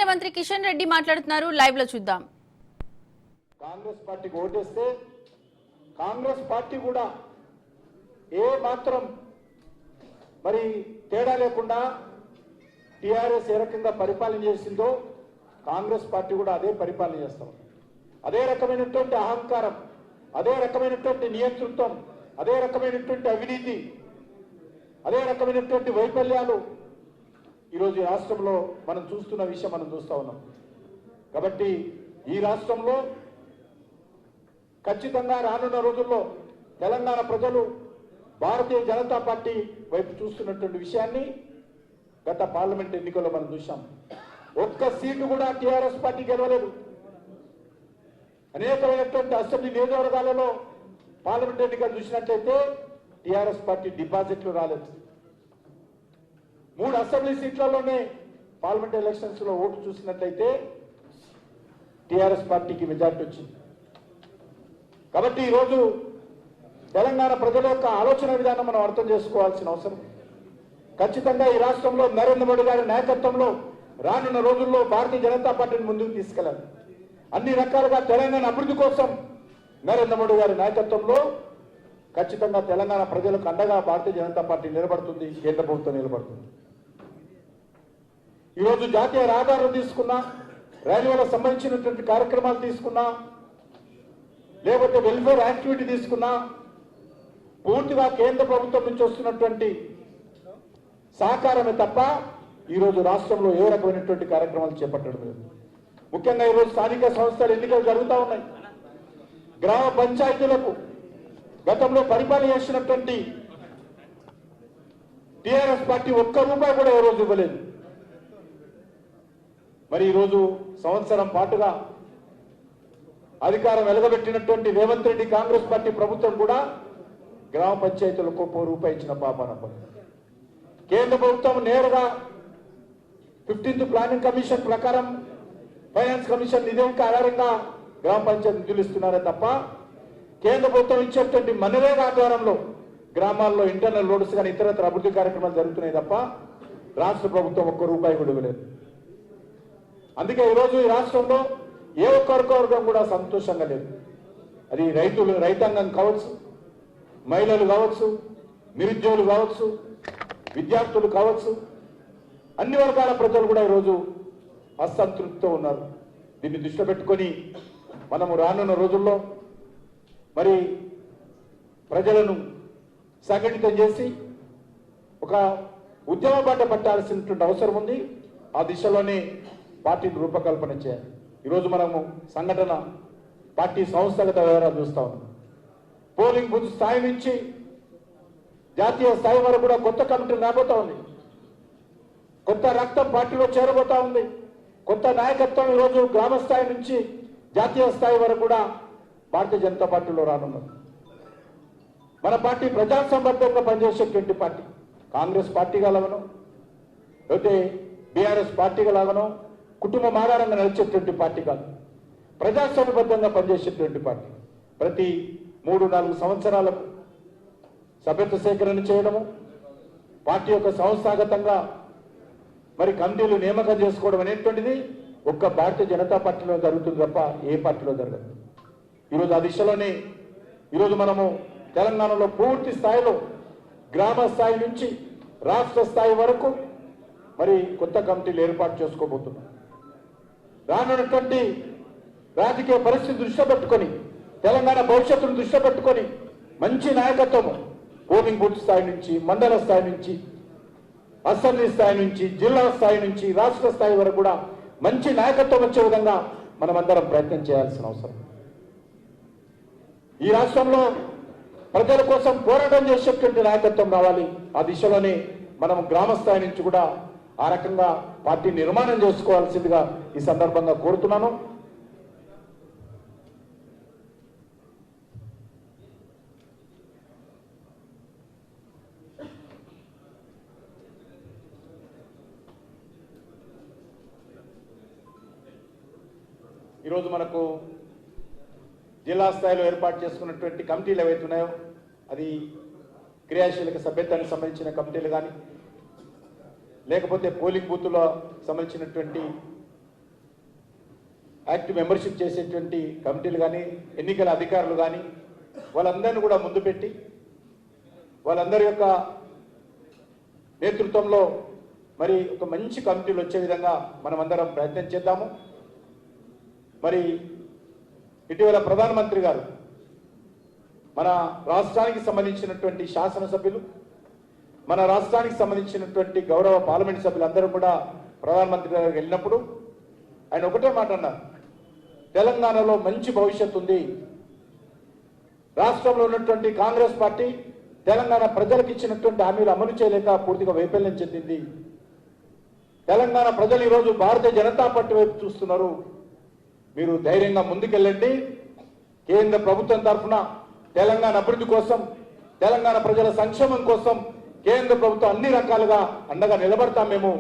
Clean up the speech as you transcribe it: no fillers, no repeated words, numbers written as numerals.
మంత్రి కిషన్ రెడ్డి మాట్లాడుతున్నారు. లైవ్ లో చూద్దాం. కాంగ్రెస్ పార్టీకి ఓటేస్తే కాంగ్రెస్ పార్టీ కూడా ఏ మాత్రం మరి తేడా లేకుండా టిఆర్ఎస్ ఏ రకంగా పరిపాలన చేసిందో కాంగ్రెస్ పార్టీ కూడా అదే పరిపాలన చేస్తాం. అదే రకమైనటువంటి అహంకారం, అదే రకమైనటువంటి నియంతృత్వం, అదే రకమైనటువంటి అవినీతి, అదే రకమైనటువంటి వైఫల్యాలు ఈరోజు రాష్ట్రంలో మనం చూస్తున్న విషయం మనం చూస్తా ఉన్నాం. కాబట్టి ఈ రాష్ట్రంలో ఖచ్చితంగా రానున్న రోజుల్లో తెలంగాణ ప్రజలు భారతీయ జనతా పార్టీ వైపు చూస్తున్నటువంటి విషయాన్ని గత పార్లమెంట్ ఎన్నికల్లో మనం చూసాం. ఒక్క సీటు కూడా టీఆర్ఎస్ పార్టీ గెలవలేదు. అనేకమైనటువంటి అసెంబ్లీ నియోజకవర్గాలలో పార్లమెంట్ ఎన్నికలు చూసినట్లయితే టీఆర్ఎస్ పార్టీ డిపాజిట్లు రాలేదు. 3 అసెంబ్లీ సీట్లలోనే పార్లమెంట్ ఎలక్షన్స్ లో ఓటు చూసినట్లయితే టీఆర్ఎస్ పార్టీకి మెజార్టీ వచ్చింది. కాబట్టి ఈరోజు తెలంగాణ ప్రజల యొక్క ఆలోచన విధానం మనం అర్థం చేసుకోవాల్సిన అవసరం. ఖచ్చితంగా ఈ రాష్ట్రంలో నరేంద్ర మోడీ గారి నాయకత్వంలో రానున్న రోజుల్లో భారతీయ జనతా పార్టీని ముందుకు తీసుకెళ్లాలి. అన్ని రకాలుగా తెలంగాణ అభివృద్ధి కోసం నరేంద్ర మోడీ గారి నాయకత్వంలో ఖచ్చితంగా తెలంగాణ ప్రజలకు అండగా భారతీయ జనతా పార్టీ నిలబడుతుంది, కేంద్ర ప్రభుత్వం నిలబడుతుంది. ఈరోజు జాతీయ రహదారులు తీసుకున్నా, రైల్వేలకు సంబంధించినటువంటి కార్యక్రమాలు తీసుకున్నా, లేకపోతే వెల్ఫేర్ యాక్టివిటీ తీసుకున్నా పూర్తిగా కేంద్ర ప్రభుత్వం నుంచి వస్తున్నటువంటి సహకారమే తప్ప ఈరోజు రాష్ట్రంలో ఏ రకమైనటువంటి కార్యక్రమాలు చేపట్టడం లేదు. ముఖ్యంగా ఈరోజు స్థానిక సంస్థల ఎన్నికలు జరుగుతూ ఉన్నాయి. గ్రామ పంచాయతీలకు గతంలో పరిపాలన చేసినటువంటి టీఆర్ఎస్ పార్టీ ఒక్క రూపాయి కూడా ఏ రోజు ఇవ్వలేదు. మరి ఈరోజు సంవత్సరం పాటుగా అధికారం వెలగబెట్టినటువంటి రేవంత్ రెడ్డి కాంగ్రెస్ పార్టీ ప్రభుత్వం కూడా గ్రామ పంచాయతీలకు ₹1 ఇచ్చిన పాపాన. కేంద్ర ప్రభుత్వం నేరుగా 15th ప్లానింగ్ కమిషన్ ప్రకారం ఫైనాన్స్ కమిషన్ నివేదిక ఆధారంగా గ్రామ పంచాయతీ నిధులు ఇస్తున్నారే తప్ప కేంద్ర ప్రభుత్వం ఇచ్చేటువంటి మనరేగా ఆధ్వర్యంలో గ్రామాల్లో ఇంటర్నల్ రోడ్స్ కానీ ఇతరత్ర అభివృద్ధి కార్యక్రమాలు జరుగుతున్నాయి తప్ప రాష్ట్ర ప్రభుత్వం ₹1 కూడా ఇవ్వలేదు. అందుకే ఈరోజు ఈ రాష్ట్రంలో ఏ ఒక్క వర్గం కూడా సంతోషంగా లేదు. అది రైతాంగం కావచ్చు, మహిళలు కావచ్చు, నిరుద్యోగులు కావచ్చు, విద్యార్థులు కావచ్చు, అన్ని వర్గాల ప్రజలు కూడా ఈరోజు అసంతృప్తితో ఉన్నారు. దీన్ని దృష్టిలో పెట్టుకొని మనము రానున్న రోజుల్లో మరి ప్రజలను సంఘటితం చేసి ఒక ఉద్యమ బాట పట్టాల్సినటువంటి అవసరం ఉంది. ఆ దిశలోనే పార్టీని రూపకల్పన చేయాలి. ఈరోజు మనము సంఘటన పార్టీ సంస్థాగత వ్యవహారాలు చూస్తా ఉన్నాం. పోలింగ్ బూత్ స్థాయి నుంచి జాతీయ స్థాయి వరకు కూడా కొత్త కమిటీలు రాబోతా ఉంది. కొత్త రక్తం పార్టీలో చేరబోతా ఉంది. కొత్త నాయకత్వం ఈరోజు గ్రామ స్థాయి నుంచి జాతీయ స్థాయి వరకు కూడా భారతీయ జనతా పార్టీలో రానున్నది. మన పార్టీ ప్రజా సంబద్ధంగా పనిచేసేటువంటి పార్టీ. కాంగ్రెస్ పార్టీగా లాగనో లేకపోతే బీఆర్ఎస్ పార్టీగా లాగనో కుటుంబం ఆధారంగా నడిచేటువంటి పార్టీ కాదు. ప్రజాస్వామ్యబద్ధంగా పనిచేసేటువంటి పార్టీ. ప్రతి 3-4 సంవత్సరాలకు సభ్యత్వ సేకరణ చేయడము, పార్టీ యొక్క సంస్థాగతంగా మరి కమిటీలు నియామకం చేసుకోవడం అనేటువంటిది ఒక్క భారతీయ జనతా పార్టీలో జరుగుతుంది తప్ప ఏ పార్టీలో జరగదు. ఈరోజు ఆ దిశలోనే ఈరోజు మనము తెలంగాణలో పూర్తి స్థాయిలో గ్రామ స్థాయి నుంచి రాష్ట్ర స్థాయి వరకు మరి కొత్త కమిటీలు ఏర్పాటు చేసుకోబోతున్నాం. రానున్నటువంటి రాజకీయ పరిస్థితి దృష్టిలో పెట్టుకొని, తెలంగాణ భవిష్యత్తును దృష్టిలో పెట్టుకొని మంచి నాయకత్వము పోలింగ్ బూత్ స్థాయి నుంచి, మండల స్థాయి నుంచి, అసెంబ్లీ స్థాయి నుంచి, జిల్లా స్థాయి నుంచి, రాష్ట్ర స్థాయి వరకు కూడా మంచి నాయకత్వం వచ్చే విధంగా మనమందరం ప్రయత్నం చేయాల్సిన అవసరం. ఈ రాష్ట్రంలో ప్రజల కోసం పోరాటం చేసేటువంటి నాయకత్వం రావాలి. ఆ దిశలోనే మనం గ్రామ స్థాయి నుంచి కూడా ఆ రకంగా పార్టీ నిర్మాణం చేసుకోవాల్సిందిగా ఈ సందర్భంగా కోరుతున్నాను. ఈరోజు మనకు జిల్లా స్థాయిలో ఏర్పాటు చేసుకున్నటువంటి కమిటీలు ఏవైతే ఉన్నాయో అది క్రియాశీలక సభ్యత్వానికి సంబంధించిన కమిటీలు కానీ లేకపోతే పోలింగ్ బూత్లో సంబంధించినటువంటి యాక్టివ్ మెంబర్షిప్ చేసేటువంటి కమిటీలు కానీ ఎన్నికల అధికారులు కానీ వాళ్ళందరినీ కూడా ముందు పెట్టి వాళ్ళందరి యొక్క నేతృత్వంలో మరి ఒక మంచి కమిటీలు వచ్చే విధంగా మనమందరం ప్రయత్నం చేద్దాము. మరి ఇటీవల ప్రధానమంత్రి గారు మన రాష్ట్రానికి సంబంధించినటువంటి శాసనసభ్యులు, మన రాష్ట్రానికి సంబంధించినటువంటి గౌరవ పార్లమెంట్ సభ్యులందరూ కూడా ప్రధానమంత్రి గారికి వెళ్ళినప్పుడు ఆయన ఒకటే మాట అన్నారు, తెలంగాణలో మంచి భవిష్యత్తు ఉంది. రాష్ట్రంలో ఉన్నటువంటి కాంగ్రెస్ పార్టీ తెలంగాణ ప్రజలకు ఇచ్చినటువంటి హామీలు అమలు చేయలేక పూర్తిగా వైఫల్యం చెందింది. తెలంగాణ ప్రజలు ఈరోజు భారతీయ జనతా పార్టీ వైపు చూస్తున్నారు. మీరు ధైర్యంగా ముందుకెళ్ళండి. కేంద్ర ప్రభుత్వం తరఫున తెలంగాణ అభివృద్ధి కోసం, తెలంగాణ ప్రజల సంక్షేమం కోసం కేంద్ర ప్రభుత్వం అన్ని రకాలుగా అండగా నిలబడతాం మేము